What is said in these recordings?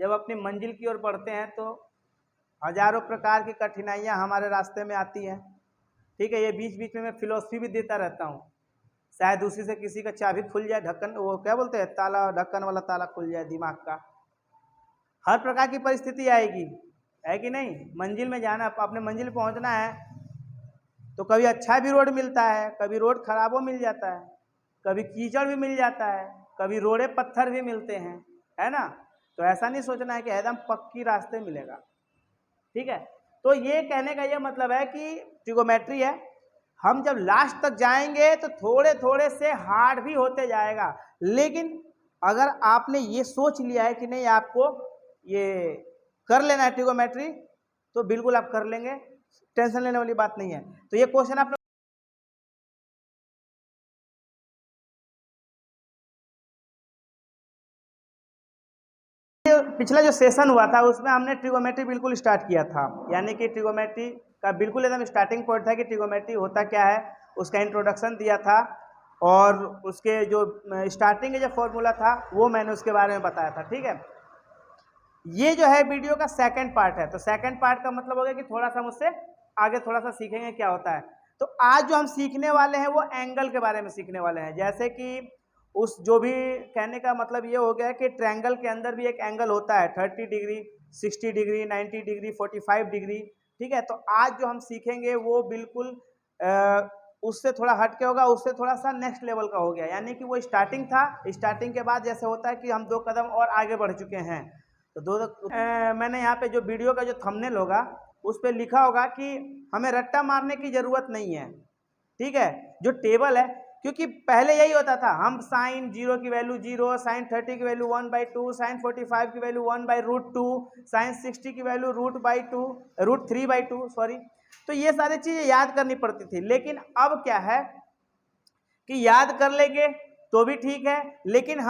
जब अपनी मंजिल की ओर बढ़ते हैं तो हजारों प्रकार की कठिनाइयां हमारे रास्ते में आती हैं। ठीक है, ये बीच बीच में मैं फिलॉसफी भी देता रहता हूँ, शायद उसी से किसी का चाबी खुल जाए, ढक्कन, वो क्या बोलते हैं, ताला, ढक्कन वाला ताला खुल जाए दिमाग का। हर प्रकार की परिस्थिति आएगी, है कि नहीं। मंजिल में जाना, अपने मंजिल पहुंचना है तो कभी अच्छा भी रोड मिलता है, कभी रोड खराबो मिल जाता है, कभी कीचड़ भी मिल जाता है, कभी रोड़े पत्थर भी मिलते हैं, है ना। तो ऐसा नहीं सोचना है कि एकदम पक्की रास्ते मिलेगा। ठीक है, तो ये कहने का ये मतलब है कि ट्रिगोमेट्री है, हम जब लास्ट तक जाएंगे तो थोड़े थोड़े से हार्ड भी होते जाएगा, लेकिन अगर आपने ये सोच लिया है कि नहीं आपको ये कर लेना है ट्रिगोमेट्री, तो बिल्कुल आप कर लेंगे, टेंशन लेने वाली बात नहीं है। तो ये क्वेश्चन आप पिछला जो सेशन हुआ था उसमें हमने ट्रिगोमेट्री बिल्कुल स्टार्ट किया था, यानी कि ट्रिगोमेट्री का बिल्कुल एकदम स्टार्टिंग पॉइंट था कि ट्रिगोमेट्री होता क्या है, उसका इंट्रोडक्शन दिया था, और उसके जो स्टार्टिंग का जो फॉर्मूला था वो मैंने उसके बारे में बताया था। ठीक है, ये जो है वीडियो का सेकंड पार्ट है, तो सेकंड पार्ट का मतलब हो गया कि थोड़ा सा मुझसे आगे थोड़ा सा सीखेंगे क्या होता है। तो आज जो हम सीखने वाले हैं वो एंगल के बारे में सीखने वाले हैं, जैसे कि उस जो भी कहने का मतलब ये हो गया कि ट्रायंगल के अंदर भी एक एंगल होता है, 30 डिग्री, 60 डिग्री, 90 डिग्री, 45 डिग्री। ठीक है, तो आज जो हम सीखेंगे वो बिल्कुल उससे थोड़ा हट के होगा, उससे थोड़ा सा नेक्स्ट लेवल का हो गया, यानी कि वो स्टार्टिंग था, स्टार्टिंग के बाद जैसे होता है कि हम 2 कदम और आगे बढ़ चुके हैं। तो मैंने यहाँ पे जो वीडियो का जो थंबनेल होगा उस पर लिखा होगा कि हमें रट्टा मारने की जरूरत नहीं है। ठीक है, जो टेबल है, क्योंकि पहले यही होता था, हम साइन 0 की वैल्यू 0, साइन 30 की वैल्यू 1/2, साइन 45 की वैल्यू 1/√2, साइन 60 की वैल्यू √3/2 सॉरी। तो ये सारी चीजें याद करनी पड़ती थी, लेकिन अब क्या है कि याद कर लेंगे तो भी ठीक है, लेकिन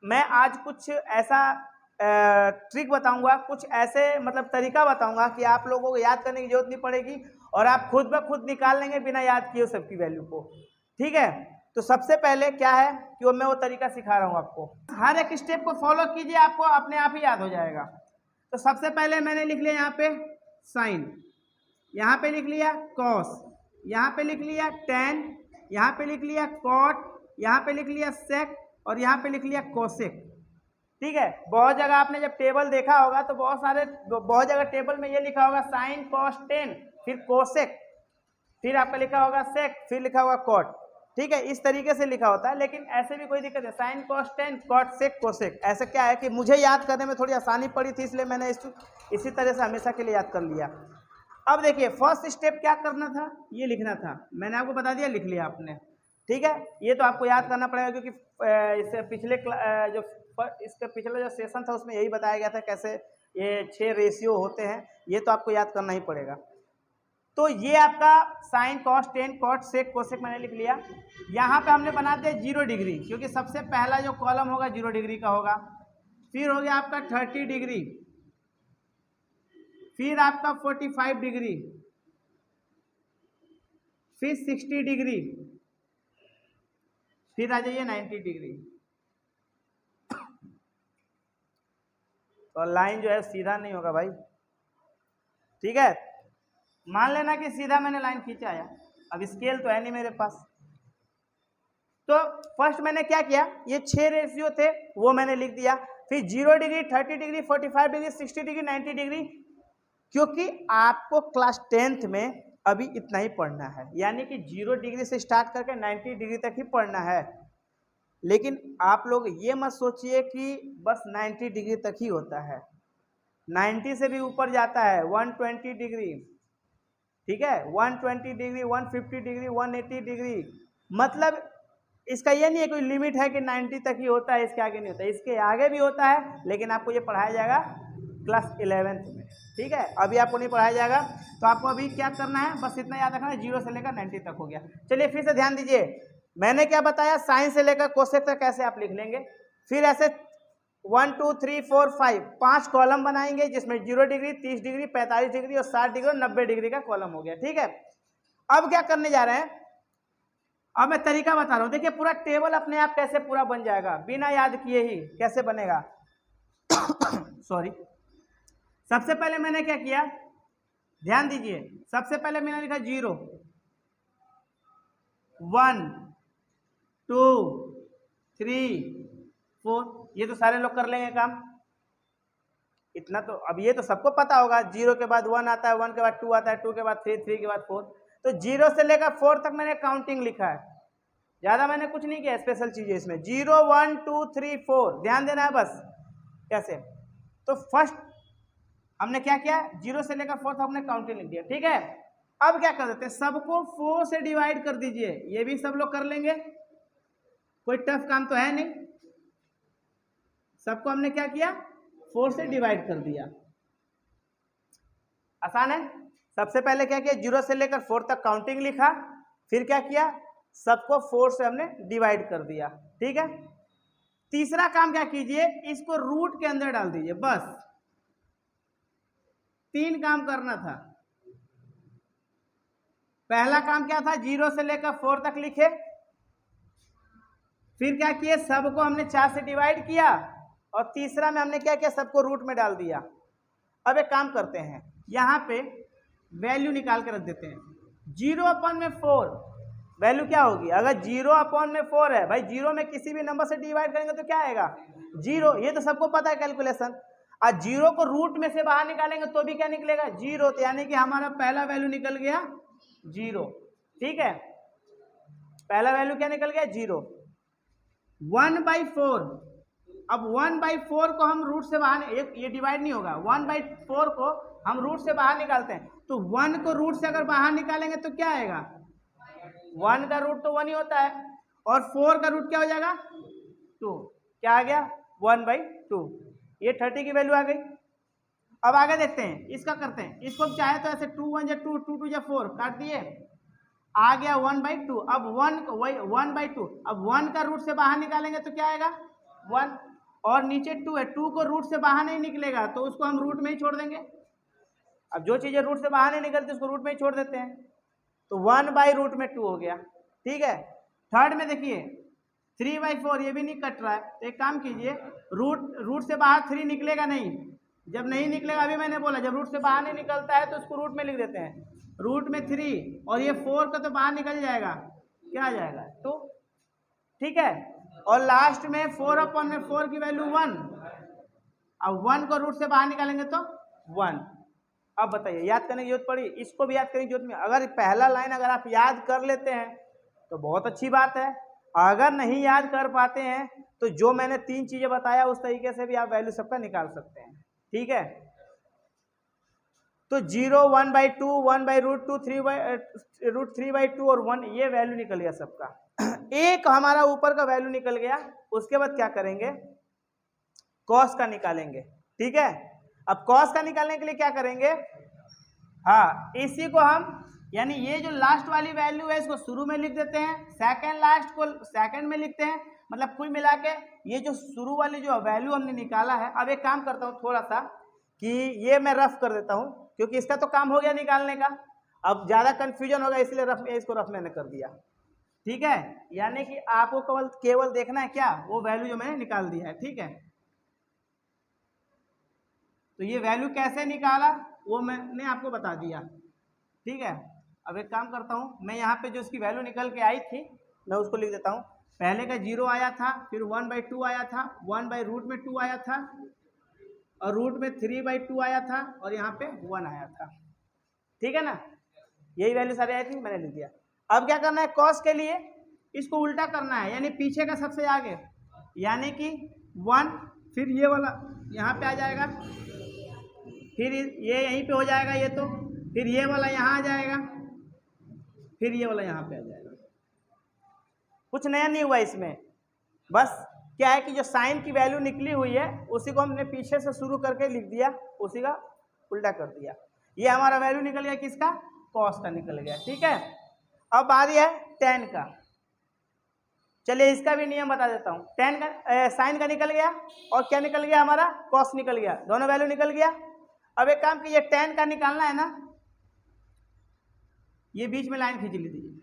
मैं आज कुछ ऐसा ट्रिक बताऊंगा, कुछ ऐसे मतलब तरीका बताऊंगा कि आप लोगों को याद करने की जरूरत नहीं पड़ेगी और आप खुद ब खुद निकाल लेंगे बिना याद किए सबकी वैल्यू को। ठीक है, तो सबसे पहले क्या है कि मैं वो तरीका सिखा रहा हूं आपको, हर एक स्टेप को फॉलो कीजिए, आपको अपने आप ही याद हो जाएगा। तो सबसे पहले मैंने लिख लिया यहाँ पे साइन, यहाँ पे लिख लिया कॉस, यहाँ पे लिख लिया टेन, यहाँ पे लिख लिया कॉट, यहाँ पे लिख लिया सेक, और यहाँ पे लिख लिया कोसेक। ठीक है, बहुत जगह आपने जब टेबल देखा होगा तो बहुत जगह टेबल में ये लिखा होगा साइन कॉस टेन, फिर कोसेक, फिर आपका लिखा होगा सेक, फिर लिखा होगा कॉट। ठीक है, इस तरीके से लिखा होता है, लेकिन ऐसे भी कोई दिक्कत है, sine cos tan, cot sec, cosec. ऐसे क्या है कि मुझे याद करने में थोड़ी आसानी पड़ी थी, इसलिए मैंने इसी तरह से हमेशा के लिए याद कर लिया। अब देखिए, फर्स्ट स्टेप क्या करना था, ये लिखना था, मैंने आपको बता दिया, लिख लिया आपने। ठीक है, ये तो आपको याद करना पड़ेगा, क्योंकि इससे इसका पिछला जो सेशन था उसमें यही बताया गया था कैसे ये 6 रेशियो होते हैं, ये तो आपको याद करना ही पड़ेगा। तो ये आपका sine cos tan cot sec cosec मैंने लिख लिया। यहाँ पे हमने बना दिया 0 डिग्री, क्योंकि सबसे पहला जो कॉलम होगा 0 डिग्री का होगा। फिर हो गया आपका 30 डिग्री, फिर आपका 45 डिग्री, फिर 60 डिग्री, फिर आ जाइए 90 डिग्री। तो लाइन जो है सीधा नहीं होगा भाई। ठीक है, मान लेना कि सीधा मैंने लाइन खींचा आया, अब स्केल तो है नहीं मेरे पास। तो फर्स्ट मैंने क्या किया, ये 6 रेशियो थे वो मैंने लिख दिया, फिर 0 degree, 30 degree, 45 degree, 60 degree, 90 degree, क्योंकि आपको क्लास 10th में अभी इतना ही पढ़ना है, यानी कि 0 डिग्री से स्टार्ट करके 90 डिग्री तक ही पढ़ना है। लेकिन आप लोग ये मत सोचिए कि बस 90 डिग्री तक ही होता है, 90 से भी ऊपर जाता है, 120 डिग्री। ठीक है, 120 डिग्री, 150 डिग्री, 180 डिग्री, मतलब इसका ये नहीं है कोई लिमिट है कि 90 तक ही होता है, इसके आगे नहीं होता, इसके आगे भी होता है, लेकिन आपको ये पढ़ाया जाएगा क्लास 11th में। ठीक है, अभी आपको नहीं पढ़ाया जाएगा, तो आपको अभी क्या करना है, बस इतना याद रखना है, 0 से लेकर 90 तक हो गया। चलिए फिर से ध्यान दीजिए, मैंने क्या बताया, साइन से लेकर कोसेक तक कैसे आप लिख लेंगे। फिर ऐसे 1 2 3 4 5 कॉलम बनाएंगे, जिसमें 0 डिग्री, 30 डिग्री, 45 डिग्री और 60 डिग्री और 90 डिग्री का कॉलम हो गया। ठीक है, अब क्या करने जा रहे हैं, अब मैं तरीका बता रहा हूं, देखिए पूरा टेबल अपने आप कैसे पूरा बन जाएगा बिना याद किए ही, कैसे बनेगा। सॉरी, सबसे पहले मैंने क्या किया, ध्यान दीजिए, सबसे पहले मैंने लिखा 0 1 2 3 4, ये तो सारे लोग कर लेंगे काम इतना। तो अब ये तो सबको पता होगा, 0 के बाद 1 आता है, 1 के बाद 2 आता है, 2 के बाद 3, 3 के बाद 4। तो 0 से लेकर 4 तक मैंने काउंटिंग लिखा है, ज्यादा मैंने कुछ नहीं किया स्पेशल चीजें इसमें। 0 1 2 3 4 ध्यान देना है बस। कैसे, तो फर्स्ट हमने क्या किया, 0 से लेकर 4 तक हमने काउंटिंग लिख दिया, ठीक है। अब क्या कर देते हैं, सबको 4 से डिवाइड कर दीजिए, ये भी सब लोग कर लेंगे, कोई टफ काम तो है नहीं। सबको हमने क्या किया, 4 से डिवाइड कर दिया, आसान है। सबसे पहले क्या किया, 0 से लेकर 4 तक काउंटिंग लिखा, फिर क्या किया, सबको 4 से हमने डिवाइड कर दिया, ठीक है। तीसरा काम क्या कीजिए, इसको रूट के अंदर डाल दीजिए, बस 3 काम करना था। पहला काम क्या था, 0 से लेकर 4 तक लिखे, फिर क्या किए, सबको हमने 4 से डिवाइड किया, और तीसरा में हमने क्या किया, सबको रूट में डाल दिया। अब एक काम करते हैं, यहां पे वैल्यू निकाल के रख देते हैं। 0/4 वैल्यू क्या होगी, अगर 0/4 है भाई, 0 में किसी भी नंबर से डिवाइड करेंगे तो क्या आएगा 0, ये तो सबको पता है कैलकुलेशन। और 0 को रूट में से बाहर निकालेंगे तो भी क्या निकलेगा 0, तो यानी कि हमारा पहला वैल्यू निकल गया 0, ठीक है। पहला वैल्यू क्या निकल गया 0। 1/4, अब 1/4 को हम रूट से बाहर, ये डिवाइड नहीं होगा, 1/4 को हम रूट से बाहर निकालते हैं, तो 1 को रूट से अगर बाहर निकालेंगे तो क्या आएगा, 1 का रूट तो 1 ही होता है, और 4 का रूट क्या हो जाएगा 2, क्या आ गया 1/2, ये 30 की वैल्यू आ गई। अब आगे देखते हैं, इसका करते हैं, इसको चाहे तो ऐसे 2 1 2 2 2 4 काट दिए, आ गया 1/2। अब 1 को वही 1/2, अब 1 का रूट से बाहर निकालेंगे तो क्या आएगा 1, और नीचे 2 है, 2 को रूट से बाहर नहीं निकलेगा तो उसको हम रूट में ही छोड़ देंगे। अब जो चीजें रूट से बाहर नहीं निकलती उसको रूट में ही छोड़ देते हैं, तो 1/√2 हो गया, ठीक है। थर्ड में देखिए 3/4, ये भी नहीं कट रहा है, तो एक काम कीजिए, रूट से बाहर 3 निकलेगा नहीं, जब नहीं निकलेगा, अभी मैंने बोला जब रूट से बाहर नहीं निकलता है तो उसको रूट में लिख देते हैं, रूट में 3, और ये 4 का तो बाहर निकल जाएगा, क्या आ जाएगा 2, ठीक है। और लास्ट में 4/4 की वैल्यू 1, अब 1 को रूट से बाहर निकालेंगे तो 1। अब बताइए, याद करने की जरूरत पड़ी, इसको भी याद करने की जरूरत नहीं। अगर पहला लाइन अगर आप याद कर लेते हैं तो बहुत अच्छी बात है, अगर नहीं याद कर पाते हैं तो जो मैंने 3 चीजें बताया उस तरीके से भी आप वैल्यू सबका निकाल सकते हैं, ठीक है। तो 0 1/2 1/√2 3/2 और 1, ये वैल्यू निकल गया सबका। एक हमारा ऊपर का वैल्यू निकल गया, उसके बाद क्या करेंगे, कॉस का निकालेंगे, ठीक है। अब कॉस का निकालने के लिए क्या करेंगे, हाँ इसी को हम, यानी ये जो लास्ट वाली वैल्यू है इसको शुरू में लिख देते हैं, सेकंड लास्ट को सेकंड में लिखते हैं, मतलब कुल मिला के ये जो शुरू वाली जो वैल्यू हमने निकाला है। अब एक काम करता हूँ थोड़ा सा कि ये मैं रफ कर देता हूँ, क्योंकि इसका तो काम हो गया निकालने का, अब ज्यादा कंफ्यूजन होगा इसलिए इसको रफ मैंने कर दिया, ठीक है। यानी कि आपको केवल देखना है क्या, वो वैल्यू जो मैंने निकाल दिया है, ठीक है। तो ये वैल्यू कैसे निकाला वो मैंने आपको बता दिया, ठीक है। अब एक काम करता हूँ, मैं यहाँ पे जो उसकी वैल्यू निकल के आई थी मैं उसको लिख देता हूँ। पहले का 0 आया था, फिर 1/2 आया था, 1/√2 आया था, और रूट में 3/2 आया था, और यहाँ पे 1 आया था, ठीक है ना। यही वैल्यू सारी आई थी, मैंने लिख दिया। अब क्या करना है, कॉस के लिए इसको उल्टा करना है, यानी पीछे का सबसे आगे, यानी कि 1, फिर ये वाला यहाँ पे आ जाएगा, फिर ये यहीं पे हो जाएगा, ये तो फिर ये वाला यहाँ आ जाएगा, फिर ये वाला यहाँ पे आ जाएगा। कुछ नया नहीं हुआ इसमें, बस क्या है कि जो साइन की वैल्यू निकली हुई है उसी को हमने पीछे से शुरू करके लिख दिया, उसी का उल्टा कर दिया। ये हमारा वैल्यू निकल गया किसका, कॉस का निकल गया, ठीक है। अब बारी है tan का, चलिए इसका भी नियम बता देता हूँ। tan का साइन का निकल गया, और क्या निकल गया हमारा, कॉस निकल गया, दोनों वैल्यू निकल गया। अब एक काम कीजिए, tan का निकालना है ना, ये बीच में लाइन खींच लीजिए,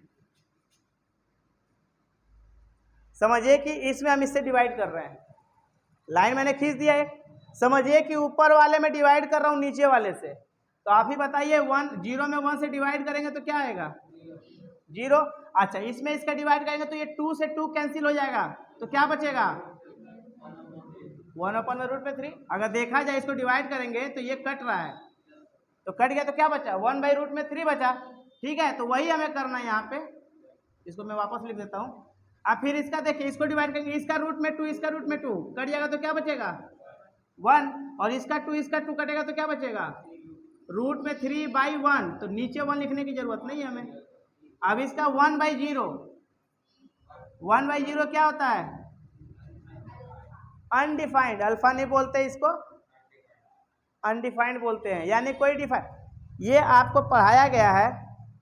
समझिए कि इसमें हम इससे डिवाइड कर रहे हैं, लाइन मैंने खींच दिया है। समझिए कि ऊपर वाले में डिवाइड कर रहा हूँ नीचे वाले से, तो आप ही बताइए 0 में 1 से डिवाइड करेंगे तो क्या आएगा 0। अच्छा, इसमें इसका डिवाइड करेंगे तो ये 2 से 2 कैंसिल हो जाएगा, तो क्या बचेगा 1/√3। अगर देखा जाए इसको डिवाइड करेंगे तो ये कट रहा है, तो कट गया तो क्या बचा 1/√3 बचा। ठीक है, तो वही हमें करना है यहाँ पे, इसको मैं वापस लिख देता हूँ। अब फिर इसका देखिए, इसको डिवाइड करेंगे, इसका रूट में 2 इसका रूट में 2 कट जाएगा तो क्या बचेगा 1, और इसका 2 कटेगा तो क्या बचेगा √3/1, तो नीचे 1 लिखने की जरूरत नहीं है हमें। अब इसका 1/0, 1/0 क्या होता है अनडिफाइंड, अल्फा नहीं बोलते इसको, अनडिफाइंड बोलते हैं, यानी कोई डिफाइंड। ये आपको पढ़ाया गया है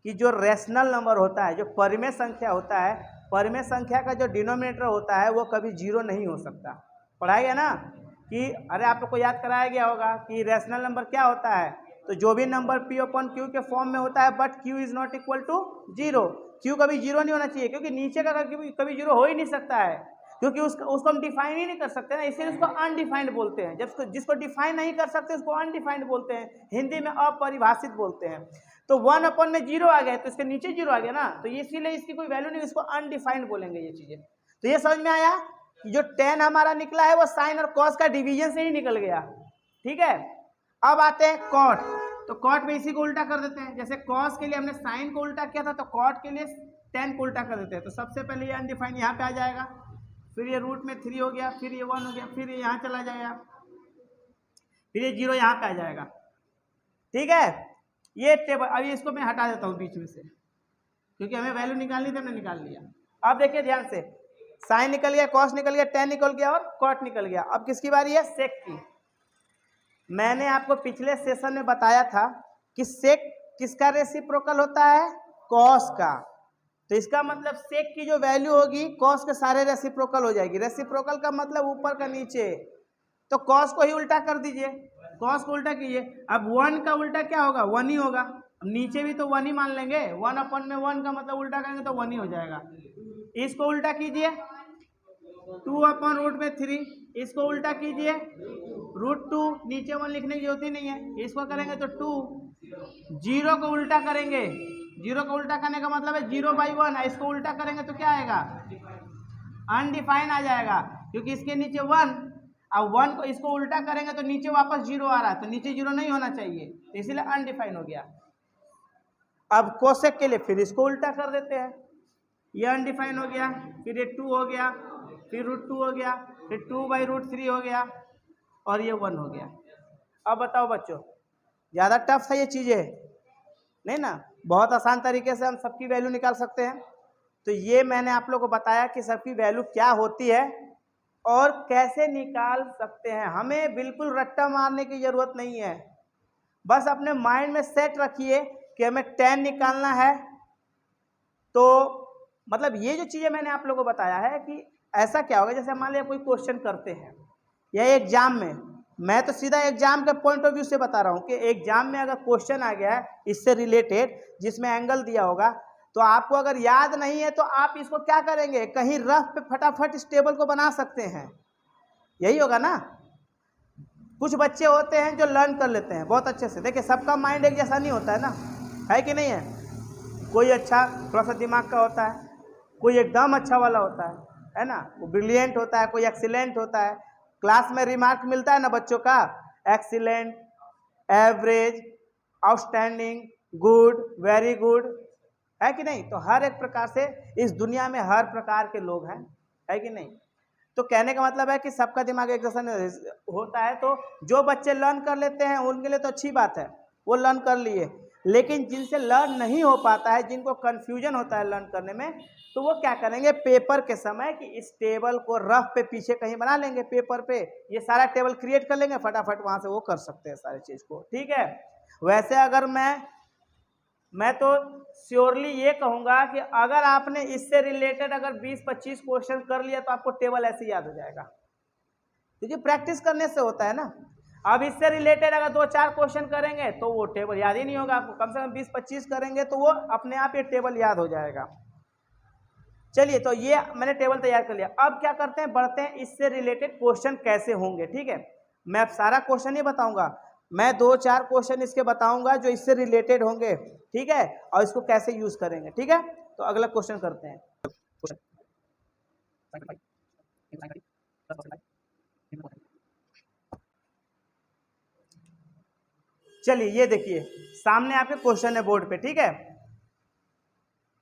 कि जो रेशनल नंबर होता है, जो परिमेय संख्या होता है, परिमेय संख्या का जो डिनोमिनेटर होता है वो कभी 0 नहीं हो सकता। पढ़ाया गया ना कि अरे आप लोग को याद कराया गया होगा कि रेशनल नंबर क्या होता है, तो जो भी नंबर P/Q के फॉर्म में होता है but Q is not equal to 0, Q कभी 0 नहीं होना चाहिए, क्योंकि नीचे का कभी 0 हो ही नहीं सकता है, क्योंकि उसको हम डिफाइन ही नहीं कर सकते ना, इसलिए उसको अनडिफाइंड बोलते हैं। जब जिसको डिफाइन नहीं कर सकते उसको अनडिफाइंड बोलते हैं, हिंदी में अपरिभाषित बोलते हैं। तो 1/0 आ गया तो इसके नीचे 0 आ गया ना, तो इसीलिए इसकी कोई वैल्यू नहीं, इसको अनडिफाइंड बोलेंगे ये चीजें। तो ये समझ में आया कि जो tan हमारा निकला है वो साइन और कॉस का डिवीजन से ही निकल गया। ठीक है, अब आते हैं कॉट, तो कॉट में इसी को उल्टा कर देते हैं। जैसे कॉस के लिए हमने साइन को उल्टा किया था, तो कॉट के लिए tan को उल्टा कर देते हैं। तो सबसे पहले ये अनडिफाइंड यहाँ पे आ जाएगा, फिर ये √3 हो गया, फिर ये 1 हो गया, फिर ये यहाँ चला जाएगा, फिर ये 0 यहाँ पे आ जाएगा। ठीक है, ये टेबल, अभी इसको मैं हटा देता हूँ बीच में से, क्योंकि हमें वैल्यू निकालनी थी, हमने निकाल लिया। अब देखिए ध्यान से, साइन निकल गया, कॉस निकल गया, tan निकल गया और कॉट निकल गया। अब किसकी बारी है सेक की। मैंने आपको पिछले सेशन में बताया था कि सेक किसका रेसिप्रोकल होता है कॉस का, तो इसका मतलब सेक की जो वैल्यू होगी कॉस के सारे रेसिप्रोकल हो जाएगी। रेसिप्रोकल का मतलब ऊपर का नीचे, तो कॉस को ही उल्टा कर दीजिए, कॉस को उल्टा कीजिए। अब 1 का उल्टा क्या होगा 1 ही होगा, नीचे भी तो 1 ही मान लेंगे, 1/1 का मतलब उल्टा करेंगे तो 1 ही हो जाएगा। इसको उल्टा कीजिए 2/√3, इसको उल्टा कीजिए √2, नीचे 1 लिखने की जरूरत ही नहीं है, इसको करेंगे तो 2, 0 को उल्टा करेंगे, 0 को उल्टा करने का मतलब है 0/1, इसको उल्टा करेंगे तो क्या आएगा अनडिफाइंड आ जाएगा, क्योंकि इसके नीचे 1, अब 1 को इसको उल्टा करेंगे तो नीचे वापस 0 आ रहा है, तो नीचे 0 नहीं होना चाहिए, तो इसीलिए अनडिफाइंड हो गया। अब कोसेक के लिए फिर इसको उल्टा कर देते हैं, ये अनडिफाइंड हो गया, फिर ये 2 हो गया, फिर √2 हो गया, फिर 2/√3 हो गया, और ये 1 हो गया। अब बताओ बच्चों, ज़्यादा टफ है ये चीज़ें नहीं ना, बहुत आसान तरीके से हम सबकी वैल्यू निकाल सकते हैं। तो ये मैंने आप लोगों को बताया कि सबकी वैल्यू क्या होती है और कैसे निकाल सकते हैं। हमें बिल्कुल रट्टा मारने की ज़रूरत नहीं है, बस अपने माइंड में सेट रखिए कि हमें tan निकालना है। तो मतलब ये जो चीज़ें मैंने आप लोगों को बताया है कि ऐसा क्या होगा, जैसे मान लिया कोई क्वेश्चन करते हैं या एग्जाम में, मैं तो सीधा एग्जाम के पॉइंट ऑफ व्यू से बता रहा हूँ कि एग्जाम में अगर क्वेश्चन आ गया है इससे रिलेटेड जिसमें एंगल दिया होगा, तो आपको अगर याद नहीं है तो आप इसको क्या करेंगे, कहीं रफ पे फटाफट इस टेबल को बना सकते हैं, यही होगा ना। कुछ बच्चे होते हैं जो लर्न कर लेते हैं बहुत अच्छे से, देखिए सबका माइंड एक जैसा नहीं होता है ना, है कि नहीं है, कोई अच्छा थोड़ा सा दिमाग का होता है, कोई एकदम अच्छा वाला होता है ना, वो ब्रिलियंट होता है, कोई एक्सीलेंट होता है। क्लास में रिमार्क मिलता है ना बच्चों का, excellent, average, outstanding, good, very good, है कि नहीं। तो हर एक प्रकार से इस दुनिया में हर प्रकार के लोग हैं, है कि नहीं। तो कहने का मतलब है कि सबका दिमाग एक जैसा होता है, तो जो बच्चे लर्न कर लेते हैं उनके लिए तो अच्छी बात है, वो लर्न कर लिए, लेकिन जिनसे लर्न नहीं हो पाता है, जिनको कन्फ्यूजन होता है लर्न करने में, तो वो क्या करेंगे पेपर के समय कि इस टेबल को रफ पे पीछे कहीं बना लेंगे, पेपर पे ये सारा टेबल क्रिएट कर लेंगे, फटाफट वहाँ से वो कर सकते हैं सारी चीज़ को। ठीक है, वैसे अगर मैं तो श्योरली ये कहूँगा कि अगर आपने इससे रिलेटेड अगर 20-25 क्वेश्चन कर लिया तो आपको टेबल ऐसे याद हो जाएगा, क्योंकि प्रैक्टिस करने से होता है ना। अब इससे रिलेटेड अगर 2-4 क्वेश्चन करेंगे तो वो टेबल याद ही नहीं होगा आपको, कम से कम 20-25 करेंगे तो वो अपने आप ये टेबल याद हो जाएगा। चलिए, तो ये मैंने टेबल तैयार कर लिया। अब क्या करते हैं, बढ़ते हैं इससे रिलेटेड क्वेश्चन कैसे होंगे। ठीक है, मैं अब सारा क्वेश्चन ही बताऊंगा, मैं 2-4 क्वेश्चन इसके बताऊंगा जो इससे रिलेटेड होंगे, ठीक है, और इसको कैसे यूज करेंगे, ठीक है। तो अगला क्वेश्चन करते हैं। चलिए ये देखिए सामने आपके क्वेश्चन है बोर्ड पे, ठीक है।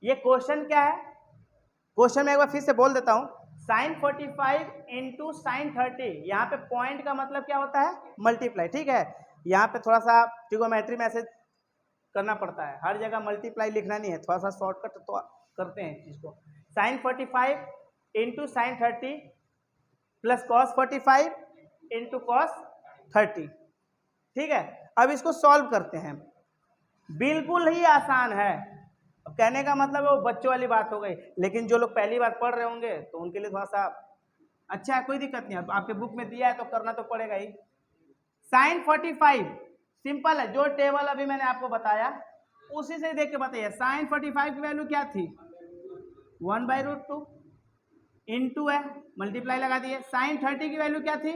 ये क्वेश्चन क्या है, क्वेश्चन में एक बार फिर से बोल देता हूं, साइन 45 इंटू साइन 30, यहाँ पे पॉइंट का मतलब क्या होता है, मल्टीप्लाई, ठीक है। यहाँ पे थोड़ा सा ट्रिगोमेट्री में ऐसे करना पड़ता है, हर जगह मल्टीप्लाई लिखना नहीं है, थोड़ा सा शॉर्टकट तो करते हैं चीज को। Sine 45 into sine 30 plus cos 45 into cos 30, ठीक है। अब इसको सॉल्व करते हैं, बिल्कुल ही आसान है। अब कहने का मतलब है वो बच्चों वाली बात हो गई, लेकिन जो लोग पहली बार पढ़ रहे होंगे तो उनके लिए थोड़ा सा अच्छा है, कोई दिक्कत नहीं है, आपके बुक में दिया है तो करना तो पड़ेगा ही। साइन 45 सिंपल है, जो टेबल अभी मैंने आपको बताया उसी से देख के बताइए। साइन 45 की वैल्यू क्या थी, 1/√2 इंटू है, मल्टीप्लाई लगा दिए। साइन 30 की वैल्यू क्या थी,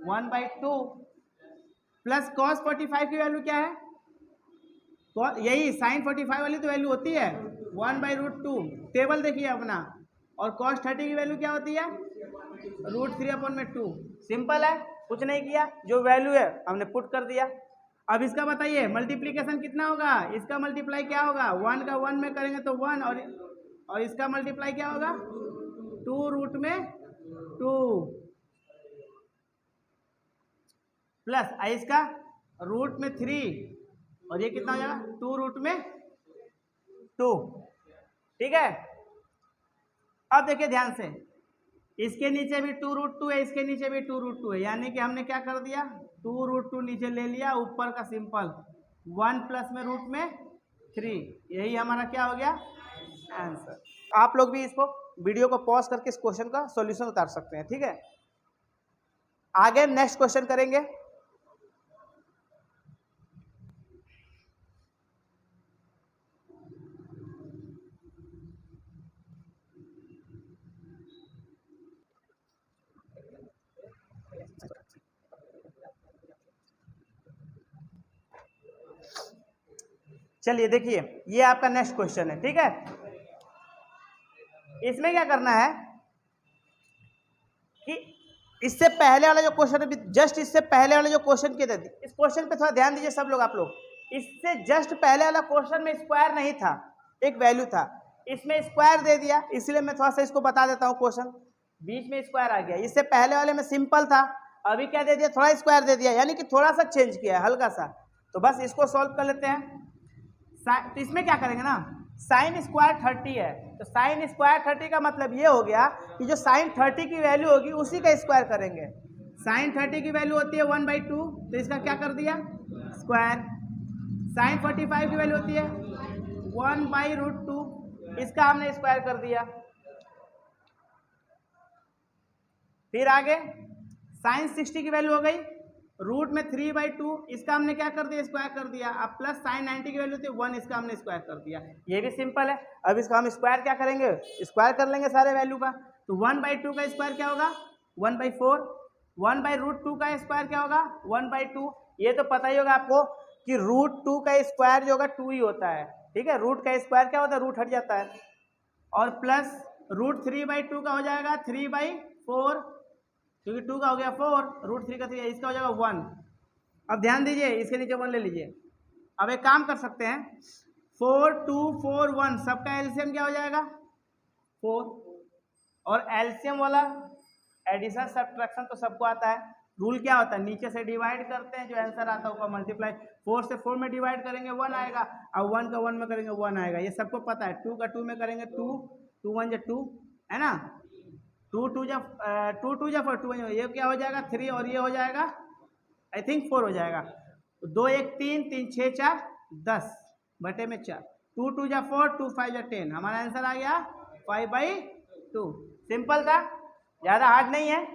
1/2 प्लस कॉस 45 की वैल्यू क्या है, यही साइन 45 वाली तो वैल्यू होती है 1/√2, टेबल देखिए अपना। और कॉस 30 की वैल्यू क्या होती है, √3/2। सिंपल है, कुछ नहीं किया, जो वैल्यू है हमने पुट कर दिया। अब इसका बताइए मल्टीप्लीकेशन कितना होगा, इसका मल्टीप्लाई क्या होगा, 1 का 1 में करेंगे तो 1, और इसका मल्टीप्लाई क्या होगा, 2√2 प्लस इसका √3, और ये कितना हो जाएगा 2√2, ठीक है। अब देखिए ध्यान से, इसके नीचे भी 2√2 है, इसके नीचे भी 2√2 है, यानी कि हमने क्या कर दिया, 2√2 नीचे ले लिया, ऊपर का सिंपल 1 प्लस में √3, यही हमारा क्या हो गया आंसर। आप लोग भी इसको वीडियो को पॉज करके इस क्वेश्चन का सॉल्यूशन उतार सकते हैं, ठीक है। आगे नेक्स्ट क्वेश्चन करेंगे। चलिए देखिए ये आपका नेक्स्ट क्वेश्चन है, ठीक है। इसमें क्या करना है कि इससे पहले वाला जो क्वेश्चन है, जस्ट इससे पहले वाला जो क्वेश्चन किए थे, इस क्वेश्चन पे थोड़ा ध्यान दीजिए सब लोग, आप लोग। इससे जस्ट पहले वाला क्वेश्चन में स्क्वायर नहीं था, एक वैल्यू था, इसमें स्क्वायर दे दिया, इसलिए मैं थोड़ा सा इसको बता देता हूँ, क्वेश्चन बीच में स्क्वायर आ गया। इससे पहले वाले में सिंपल था, अभी क्या दे दिया, थोड़ा स्क्वायर दे दिया, यानी कि थोड़ा सा चेंज किया है, हल्का सा। तो बस इसको सॉल्व कर लेते हैं। तो इसमें क्या करेंगे ना, साइन स्क्वायर 30 है, तो साइन स्क्वायर 30 का मतलब ये हो गया कि जो साइन 30 की वैल्यू होगी उसी का स्क्वायर करेंगे। साइन 30 की वैल्यू होती है 1/2, तो इसका क्या कर दिया स्क्वायर। साइन 45 की वैल्यू होती है 1/√2, इसका हमने स्क्वायर कर दिया। फिर आगे साइन 60 की वैल्यू हो गई √3/2, इसका हमने क्या कर दिया स्क्वायर कर दिया। अब प्लस साइन 90 की वैल्यू थी 1, इसका हमने स्क्वायर कर दिया। ये भी सिंपल है। अब इसका हम स्क्वायर क्या करेंगे, स्क्वायर कर लेंगे सारे वैल्यू का। तो 1/2 का स्क्वायर क्या होगा 1/4, 1/√2 का स्क्वायर क्या होगा 1/2। ये तो पता ही होगा आपको कि √2 का स्क्वायर जो होगा 2 ही होता है, ठीक है। रूट का स्क्वायर क्या होता है, रूट हट जाता है। और प्लस √3/2 का हो जाएगा 3/4, क्योंकि 2 का हो गया 4, √3 का 3, इसका हो जाएगा 1। अब ध्यान दीजिए, इसके नीचे 1 ले लीजिए। अब एक काम कर सकते हैं, 4 2 4 1, सबका एलसीएम क्या हो जाएगा 4। और एलसीएम वाला एडिशन सब्ट्रैक्शन तो सबको आता है। रूल क्या होता है, नीचे से डिवाइड करते हैं, जो आंसर आता है ऊपर मल्टीप्लाई। 4 से 4 में डिवाइड करेंगे 1 आएगा, और 1 का 1 में करेंगे 1 आएगा, ये सबको पता है। 2 का 2 में करेंगे 2, 2 1 2 है ना, 2 2 जा 4 2 ये क्या हो जाएगा 3, और ये हो जाएगा आई थिंक 4 हो जाएगा। 2 1 3 3 6 4 10 बटे में 4, 2 2 जा 4, 2 5 जा 10, हमारा आंसर आ गया 5/2। सिंपल था, ज़्यादा हार्ड नहीं है।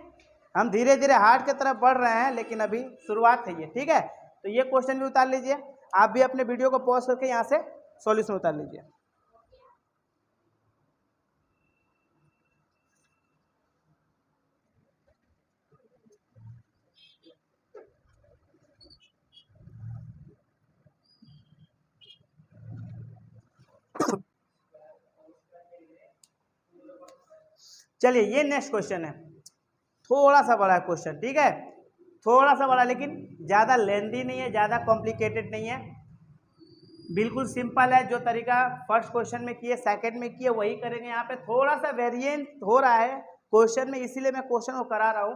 हम धीरे धीरे हार्ड की तरफ बढ़ रहे हैं, लेकिन अभी शुरुआत है ये, ठीक है। तो ये क्वेश्चन भी उतार लीजिए, आप भी अपने वीडियो को पॉज करके यहाँ से सॉल्यूशन उतार लीजिए। चलिए ये नेक्स्ट क्वेश्चन है, थोड़ा सा बड़ा क्वेश्चन, ठीक है, थोड़ा सा बड़ा, लेकिन ज़्यादा लेंदी नहीं है, ज़्यादा कॉम्प्लिकेटेड नहीं है, बिल्कुल सिंपल है। जो तरीका फर्स्ट क्वेश्चन में किए सेकंड में किए वही करेंगे। यहाँ पे थोड़ा सा वेरिएंट हो रहा है क्वेश्चन में, इसीलिए मैं क्वेश्चन को करा रहा हूँ,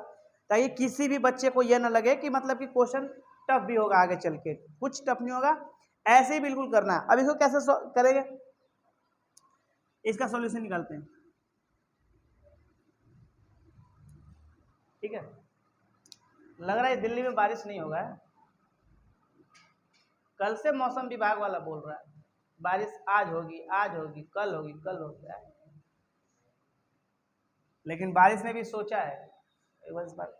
ताकि किसी भी बच्चे को यह ना लगे कि मतलब कि क्वेश्चन टफ भी होगा आगे चल के, कुछ टफ नहीं होगा, ऐसे ही बिल्कुल करना है। अब इसको कैसे करेंगे, इसका सॉल्यूशन निकालते हैं, ठीक है। लग रहा है दिल्ली में बारिश नहीं होगा, कल से मौसम विभाग वाला बोल रहा है बारिश आज होगी, आज होगी, कल होगी, कल होगी, लेकिन बारिश ने भी सोचा है एक बार,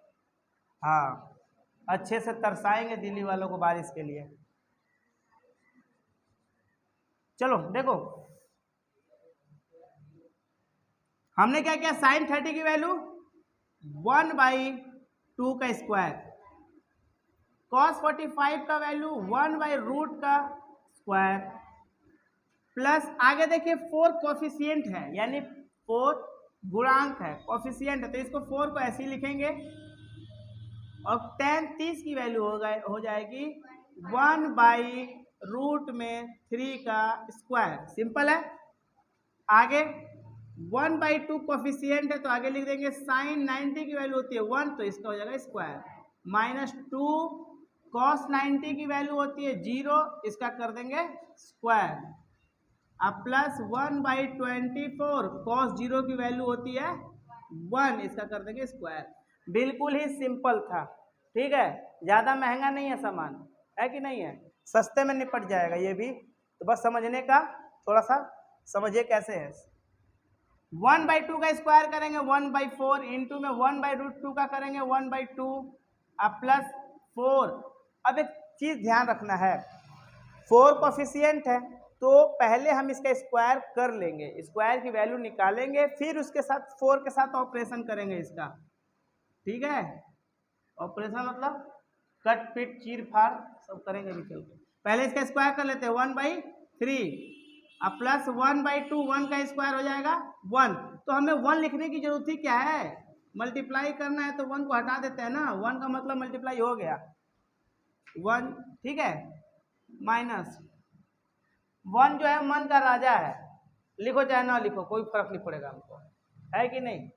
हाँ, अच्छे से तरसाएंगे दिल्ली वालों को बारिश के लिए। चलो देखो, हमने क्या किया, साइन 30 की वैल्यू 1/2 का स्क्वायर, cos 45 का वैल्यू 1/रूट का स्क्वायर, प्लस आगे देखिए 4 कोफिशिएंट है, यानी 4 गुणांक है, कोफिशिएंट है, तो इसको 4 को ऐसे ही लिखेंगे, और tan 30 की वैल्यू हो जाएगी 1/रूट में 3 का स्क्वायर, सिंपल है। आगे 1/2 कोफिशिएंट है, तो आगे लिख देंगे साइन 90 की वैल्यू होती है 1, तो इसका हो जाएगा स्क्वायर, -2 cos 90 की वैल्यू होती है 0, इसका कर देंगे स्क्वायर, अब प्लस 1/24 cos 0 की वैल्यू होती है 1, इसका कर देंगे स्क्वायर। बिल्कुल ही सिंपल था, ठीक है, ज़्यादा महंगा नहीं है सामान, है कि नहीं है, सस्ते में निपट जाएगा ये भी, तो बस समझने का थोड़ा सा समझिए कैसे है। 1/2 का स्क्वायर करेंगे 1/4, इंटू में 1/√2 का करेंगे 1/2, अब प्लस 4। अब एक चीज़ ध्यान रखना है, 4 कोफिशिएंट है, तो पहले हम इसका स्क्वायर कर लेंगे, स्क्वायर की वैल्यू निकालेंगे, फिर उसके साथ 4 के साथ ऑपरेशन करेंगे इसका, ठीक है। ऑपरेशन मतलब कट पिट चीर फाड़ सब करेंगे अभी चल के, पहले इसका स्क्वायर कर लेते हैं 1/3, अब प्लस 1/2, 1 का स्क्वायर हो जाएगा 1, तो हमें 1 लिखने की जरूरत ही क्या है, मल्टीप्लाई करना है तो 1 को हटा देते हैं ना, 1 का मतलब मल्टीप्लाई हो गया 1, ठीक है, माइनस 1 जो है मन का राजा है, लिखो चाहे ना लिखो कोई फर्क नहीं पड़ेगा हमको, है कि नहीं।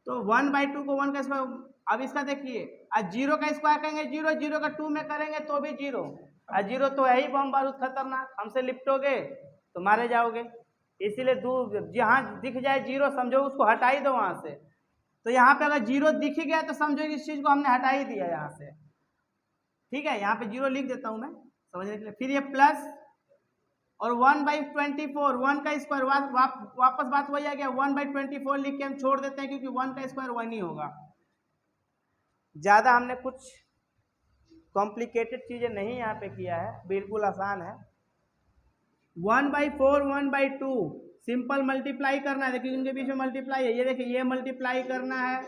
तो 1/2 को 1 का स्क्वायर, अब इसका देखिए, आज 0 का स्क्वायर करेंगे 0, 0 का 2 में करेंगे तो भी 0, आज 0 तो है ही बम बारूद खतरनाक, हमसे लिपटोगे तो मारे जाओगे, इसीलिए जहाँ दिख जाए 0 समझो उसको हटा ही दो वहाँ से, तो यहाँ पे अगर 0 दिख ही गया तो समझो इस चीज़ को हमने हटा ही दिया यहाँ से, ठीक है, यहाँ पे 0 लिख देता हूँ मैं समझने के लिए, फिर ये प्लस और 1/24, 1 का स्क्वायर, वापस बात वही आ गया, 1/24 लिख के हम छोड़ देते हैं, क्योंकि 1 का स्क्वायर 1 ही होगा। ज़्यादा हमने कुछ कॉम्प्लिकेटेड चीज़ें नहीं यहाँ पे किया है, बिल्कुल आसान है। 1/4, 1/2 सिंपल मल्टीप्लाई करना है, देखिए इनके बीच में मल्टीप्लाई है, ये देखिए ये मल्टीप्लाई करना है,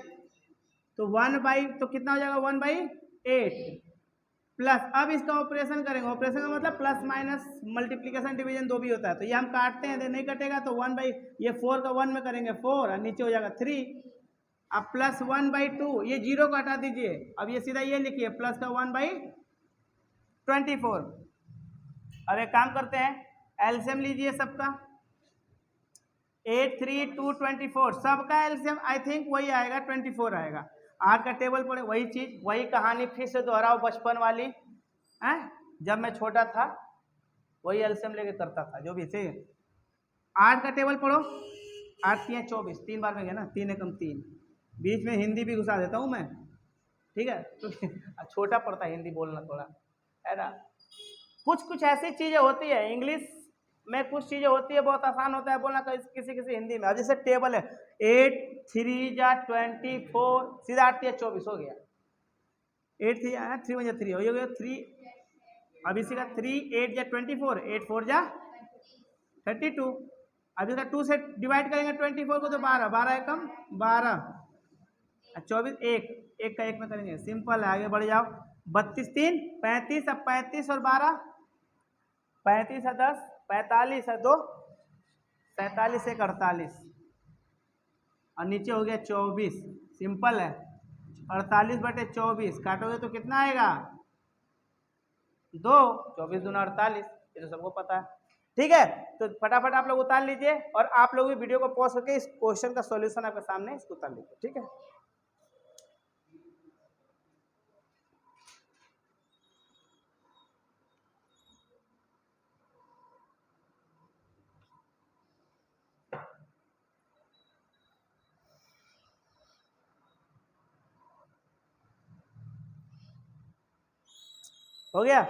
तो 1/, तो कितना हो जाएगा 1/8, प्लस अब इसका ऑपरेशन करेंगे, ऑपरेशन का मतलब प्लस माइनस मल्टीप्लिकेशन डिवीजन दो भी होता है, तो ये हम काटते हैं, नहीं कटेगा तो 1/, ये 4 का 1 में करेंगे 4 और नीचे हो जाएगा 3, अब प्लस 1/2, ये 0 को हटा दीजिए, अब ये सीधा ये लिखिए प्लस का 1/24। अब एक काम करते हैं, एलसीएम लीजिए सबका, 8, 3, 2, 24, सबका एलसीएम आई थिंक वही आएगा 24 आएगा, आज का टेबल पड़े वही चीज़, वही कहानी फिर से दोहराओ बचपन वाली, हैं, जब मैं छोटा था वही एलसीएम लेके करता था जो भी थे। आज का टेबल पढ़ो, 8 3 24, 3 बार में गया ना, 3 एकम 3, बीच में हिंदी भी घुसा देता हूँ मैं, ठीक है, तो छोटा पड़ता है हिंदी बोलना थोड़ा, है ना। कुछ ऐसी चीज़ें होती है इंग्लिश में, कुछ चीज़ें होती है बहुत आसान होता है बोलना किसी हिंदी में। अब जैसे टेबल है 8 3 जा 24, सीधा 8 3 24 हो गया, 8 3 3 बजे 3 हो गया 3, अब इसी का 3 8 जा 24, 8 4 जा 32, अब इसका 2 से डिवाइड करेंगे 24 को तो 12, 12 एकम 12, 24 1 का 1 में करेंगे, सिंपल है, आगे बढ़ जाओ, 32 3 35, अब 35 और 12, 35 है 10, 45 है 2, 47 1 48, और नीचे हो गया 24, सिंपल है। 48/24 काटोगे तो कितना आएगा 2, 24 दूना 48, ये तो सबको पता है। ठीक है, तो फटाफट आप लोग उतार लीजिए और आप लोग भी वीडियो को पॉज करके इस क्वेश्चन का सॉल्यूशन आपके सामने इसको उतार लीजिए। ठीक है, हो गया,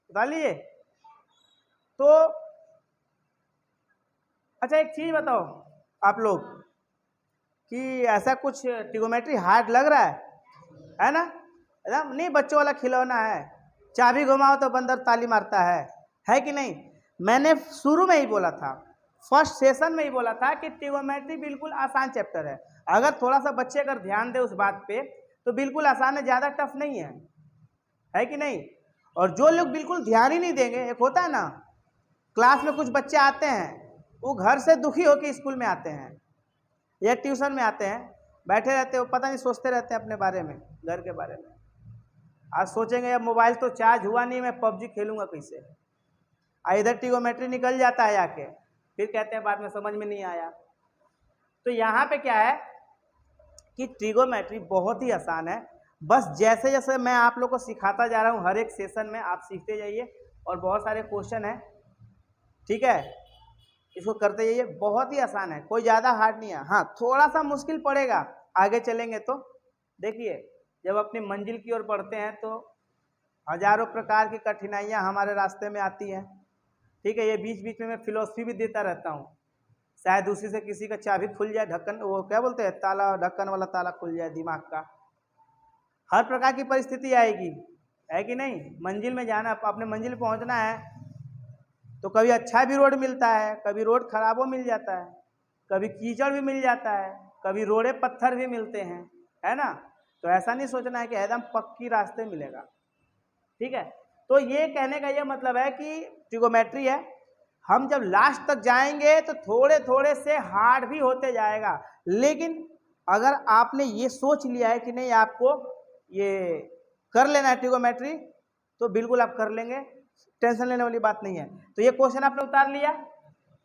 उतार लीजिए। तो अच्छा एक चीज बताओ आप लोग कि ऐसा कुछ ट्रिगोमेट्री हार्ड लग रहा है ना? एकदम नहीं, बच्चों वाला खिलौना है, चाबी घुमाओ तो बंदर ताली मारता है कि नहीं? मैंने शुरू में ही बोला था, फर्स्ट सेशन में ही बोला था कि ट्रिगोमेट्री बिल्कुल आसान चैप्टर है। अगर थोड़ा सा बच्चे अगर ध्यान दे उस बात पे तो बिल्कुल आसान है, ज़्यादा टफ नहीं है कि नहीं? और जो लोग बिल्कुल ध्यान ही नहीं देंगे, एक होता है ना क्लास में कुछ बच्चे आते हैं वो घर से दुखी होकर स्कूल में आते हैं या ट्यूशन में आते हैं, बैठे रहते हो पता नहीं सोचते रहते हैं अपने बारे में, घर के बारे में। आज सोचेंगे अब मोबाइल तो चार्ज हुआ नहीं, मैं पबजी खेलूंगा कैसे? इधर ट्रिगोमेट्री निकल जाता है आके, फिर कहते हैं बाद में समझ में नहीं आया। तो यहाँ पे क्या है कि ट्रिगोमेट्री बहुत ही आसान है, बस जैसे जैसे मैं आप लोग को सिखाता जा रहा हूँ हर एक सेशन में आप सीखते जाइए और बहुत सारे क्वेश्चन है, ठीक है, इसको करते जाइए। बहुत ही आसान है, कोई ज़्यादा हार्ड नहीं है। हाँ थोड़ा सा मुश्किल पड़ेगा आगे चलेंगे तो। देखिए जब अपनी मंजिल की ओर बढ़ते हैं तो हजारों प्रकार की कठिनाइयाँ हमारे रास्ते में आती हैं, ठीक है। ये बीच बीच में मैं फिलॉसफी भी देता रहता हूँ, शायद उसी से किसी का चाबी खुल जाए, ढक्कन वो क्या बोलते हैं ताला, ढक्कन वाला ताला खुल जाए दिमाग का। हर प्रकार की परिस्थिति आएगी, है कि नहीं? मंजिल में जाना, अपने मंजिल पहुँचना है तो कभी अच्छा भी रोड मिलता है, कभी रोड खराबो मिल जाता है, कभी कीचड़ भी मिल जाता है, कभी रोड़े पत्थर भी मिलते हैं, है ना? तो ऐसा नहीं सोचना है कि एकदम पक्की रास्ते मिलेगा, ठीक है। तो ये कहने का ये मतलब है कि ट्रिगोमेट्री है, हम जब लास्ट तक जाएंगे तो थोड़े थोड़े से हार्ड भी होते जाएगा, लेकिन अगर आपने ये सोच लिया है कि नहीं आपको ये कर लेना है ट्रिगोमेट्री तो बिल्कुल आप कर लेंगे, टेंशन लेने वाली बात नहीं है। तो ये क्वेश्चन आपने उतार लिया,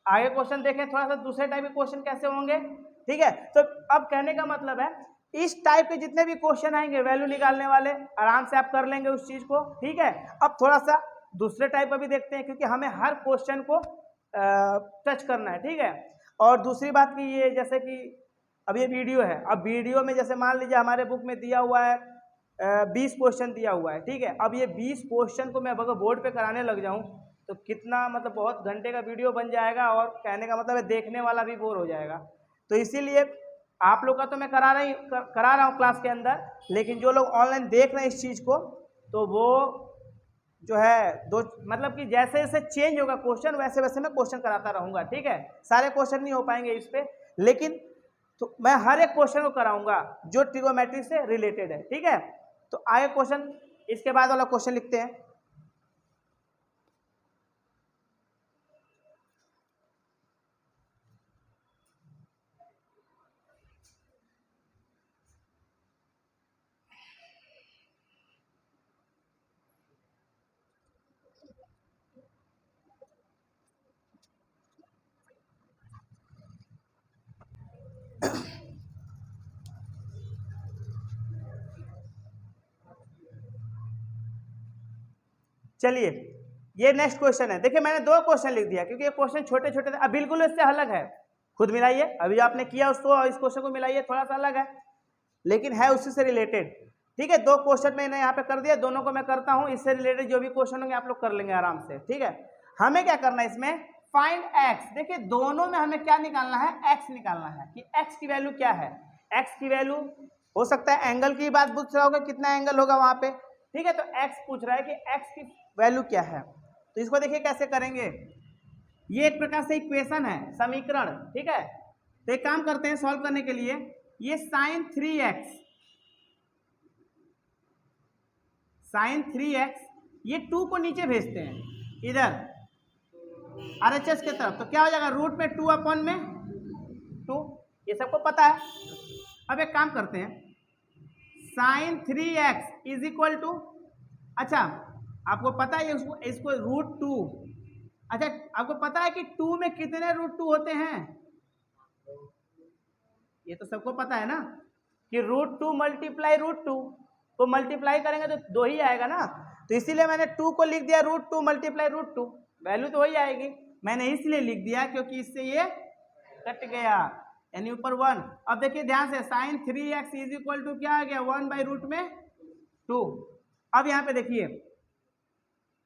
आगे क्वेश्चन देखें थोड़ा सा दूसरे टाइप के क्वेश्चन कैसे होंगे, ठीक है। तो अब कहने का मतलब है इस टाइप के जितने भी क्वेश्चन आएंगे वैल्यू निकालने वाले आराम से आप कर लेंगे उस चीज को, ठीक है। अब थोड़ा सा दूसरे टाइप का भी देखते हैं क्योंकि हमें हर क्वेश्चन को टच करना है, ठीक है। और दूसरी बात की ये जैसे कि अब ये वीडियो है, अब वीडियो में जैसे मान लीजिए हमारे बुक में दिया हुआ है 20 क्वेश्चन दिया हुआ है, ठीक है। अब ये 20 क्वेश्चन को मैं अगर बोर्ड पे कराने लग जाऊं तो कितना मतलब बहुत घंटे का वीडियो बन जाएगा और कहने का मतलब है देखने वाला भी बोर हो जाएगा। तो इसीलिए आप लोग का तो मैं करा रहा हूँ क्लास के अंदर, लेकिन जो लोग ऑनलाइन देख रहे हैं इस चीज़ को तो वो जो है दो मतलब कि जैसे जैसे चेंज होगा क्वेश्चन वैसे वैसे मैं क्वेश्चन कराता रहूँगा, ठीक है। सारे क्वेश्चन नहीं हो पाएंगे इस पर, लेकिन तो मैं हर एक क्वेश्चन को कराऊंगा जो ट्रिगोमेट्री से रिलेटेड है, ठीक है। तो आगे क्वेश्चन, इसके बाद वाला क्वेश्चन लिखते हैं। चलिए ये नेक्स्ट क्वेश्चन है। देखिए मैंने 2 क्वेश्चन लिख दिया क्योंकि ये क्वेश्चन छोटे छोटे थे, अब बिल्कुल इससे अलग है, खुद मिलाइए, अभी जो आपने किया उसको और इस क्वेश्चन को मिलाइए, थोड़ा सा अलग है लेकिन है उसी से रिलेटेड, ठीक है। 2 क्वेश्चन मैंने यहाँ पे कर दिया, दोनों को मैं करता हूँ, इससे रिलेटेड जो भी क्वेश्चन होंगे आप लोग कर लेंगे आराम से, ठीक है। हमें क्या करना है इसमें, फाइंड एक्स। देखिए दोनों में हमें क्या निकालना है, एक्स निकालना है कि एक्स की वैल्यू क्या है। एक्स की वैल्यू हो सकता है एंगल की बात पूछ रहा होगा, कितना एंगल होगा वहां पे, ठीक है। तो एक्स पूछ रहा है कि एक्स की वैल्यू क्या है, तो इसको देखिए कैसे करेंगे। ये एक प्रकार से इक्वेशन है, समीकरण, ठीक है। तो एक काम करते हैं सॉल्व करने के लिए, ये साइन 3x ये 2 को नीचे भेजते हैं इधर RHS की तरफ, तो क्या हो जाएगा रूट में 2 अपॉन में 2, ये सबको पता है। अब एक काम करते हैं, sign 3x is equal to, अच्छा आपको पता है इसको √2, अच्छा आपको पता है कि 2 में कितने √2 होते हैं? ये तो सबको पता है ना कि √2 मल्टीप्लाई √2 को मल्टीप्लाई करेंगे तो 2 ही आएगा ना, तो इसीलिए मैंने 2 को लिख दिया √2 मल्टीप्लाई √2, वैल्यू तो वही आएगी। मैंने इसलिए लिख दिया क्योंकि इससे ये कट गया, यानी ऊपर 1। अब देखिए ध्यान से, sign 3x is equal to क्या आ गया? 1/√2। अब यहाँ पे देखिए,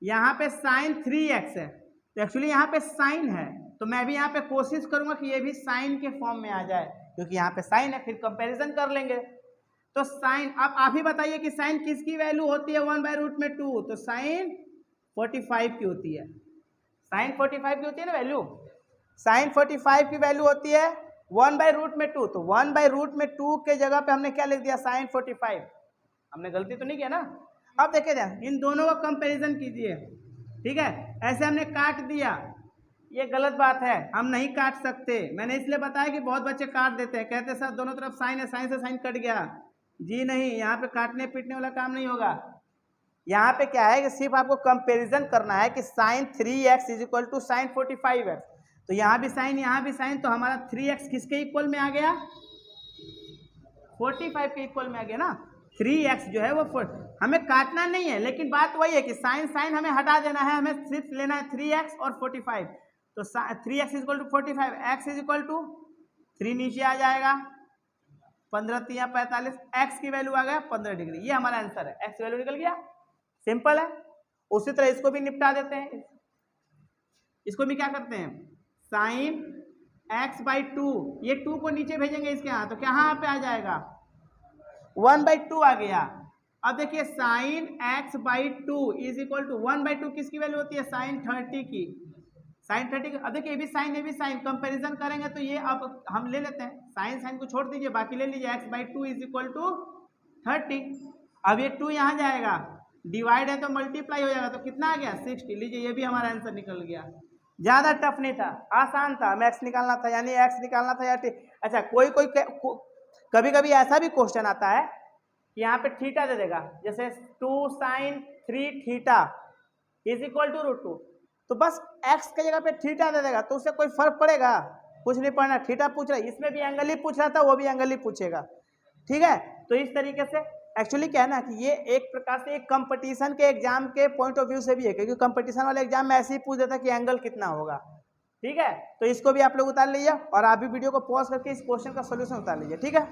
यहाँ पे साइन 3x है, तो एक्चुअली यहाँ पे साइन है, तो मैं भी यहाँ पे कोशिश करूंगा कि ये भी साइन के फॉर्म में आ जाए, क्योंकि यहाँ पे साइन है, फिर कंपैरिजन कर लेंगे। तो साइन, अब आप ही बताइए कि साइन किसकी वैल्यू होती है 1/√2? तो साइन 45 की होती है, साइन 45 की होती है ना वैल्यू, साइन 45 की वैल्यू होती है 1/√2। तो 1/√2 के जगह पे हमने क्या लिख दिया? साइन 45। हमने गलती तो नहीं किया ना? अब देखिए ध्यान, इन दोनों का कंपैरिजन कीजिए, ठीक है? ऐसे हमने काट दिया, ये गलत बात है, हम नहीं काट सकते। मैंने इसलिए बताया कि बहुत बच्चे काट देते हैं, कहते हैं सर दोनों तरफ साइन है, साइन से साइन कट गया। जी नहीं, यहाँ पे काटने पीटने वाला काम नहीं होगा। यहाँ पे क्या है कि सिर्फ आपको कंपैरिजन करना है कि sine 3x is equal to sine 45x, तो यहाँ भी साइन यहाँ भी साइन, तो हमारा 3x किसके इक्वल में आ गया? 45 के इक्वल में आ गया ना। 3x जो है वो हमें काटना नहीं है, लेकिन बात वही है कि साइन साइन हमें हटा देना है, हमें सिर्फ लेना है 3x और 45। तो 3x is equal to 45, x is equal to 3 नीचे आ जाएगा, 15×3 = 45, x की वैल्यू आ गया 15 डिग्री। ये हमारा आंसर है, x वैल्यू निकल गया, सिंपल है। उसी तरह इसको भी निपटा देते हैं, इसको भी क्या करते हैं, साइन x/2, ये 2 को नीचे भेजेंगे इसके यहाँ, तो यहाँ पे आ जाएगा 1/2 आ गया। अब देखिए sign x/2 is equal to 1/2 किसकी वैल्यू होती है? साइन 30 की, साइन 30 की। अब देखिए ये भी साइन कंपैरिजन करेंगे तो ये अब हम ले लेते हैं, साइन साइन को छोड़ दीजिए, बाकी ले लीजिए, x/2 इज इक्वल टू 30। अब ये 2 यहाँ जाएगा, डिवाइड है तो मल्टीप्लाई हो जाएगा, तो कितना आ गया? 60। लीजिए ये भी हमारा आंसर निकल गया। ज़्यादा टफ नहीं था, आसान था, मैक्स निकालना था, यानी एक्स निकालना था या अच्छा कभी कभी ऐसा भी क्वेश्चन आता है कि यहाँ पे थीटा दे देगा, जैसे 2 sin 3 theta is equal to √2, तो बस एक्स के जगह पे थीटा दे देगा, तो उससे कोई फर्क पड़ेगा? कुछ नहीं पड़ना। थीटा पूछ रहा है, इसमें भी एंगल ही पूछ रहा था, वो भी एंगल ही पूछेगा, ठीक है? तो इस तरीके से एक्चुअली क्या है ना कि ये एक प्रकार से एक कंपटीशन के एग्जाम के पॉइंट ऑफ व्यू से भी है, क्योंकि कंपटीशन वाले एग्जाम में ऐसे ही पूछ देता कि एंगल कितना होगा, ठीक है? तो इसको भी आप लोग उतार लीजिए और आप भी वीडियो को पॉज करके इस क्वेश्चन का सोल्यूशन उतार लीजिए, ठीक है?